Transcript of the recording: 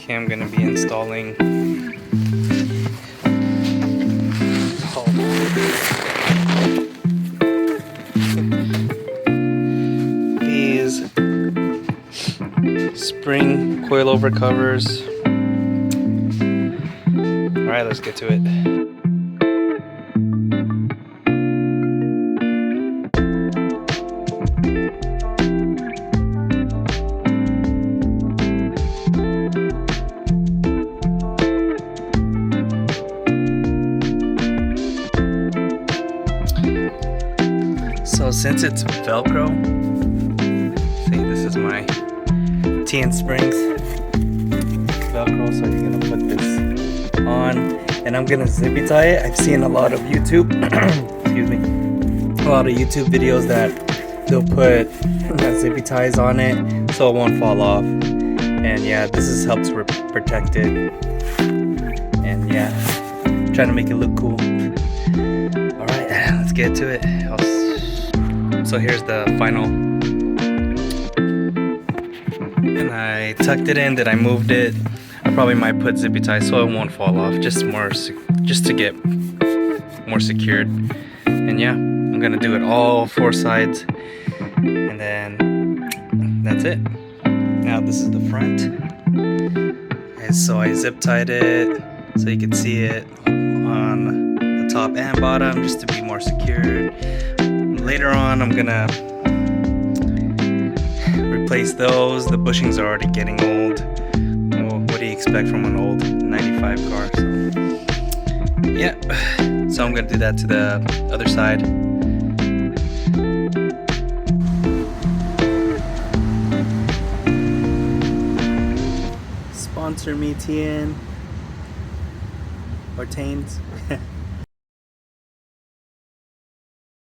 Okay, I'm gonna be installing these spring coilover covers. Alright, let's get to it. So since it's Velcro, see, this is my TN Springs Velcro, so you're gonna put this on, and I'm gonna zippy tie it. I've seen a lot of YouTube, excuse me, a lot of YouTube videos that they'll put zippy ties on it so it won't fall off. And yeah, this is helps protect it. And yeah, trying to make it look cool. All right, let's get to it. So here's the final, and I tucked it in, then I moved it. I probably might put zippy ties so it won't fall off, just to get more secured. And yeah, I'm gonna do it all 4 sides, and then that's it. Now this is the front. Okay, so I zip tied it so you can see it on the top and bottom, just to be more secured. Later on, I'm gonna replace those. The bushings are already getting old. Well, what do you expect from an old 95 car? So, yeah. So I'm gonna do that to the other side. Sponsor me, TN or Tains.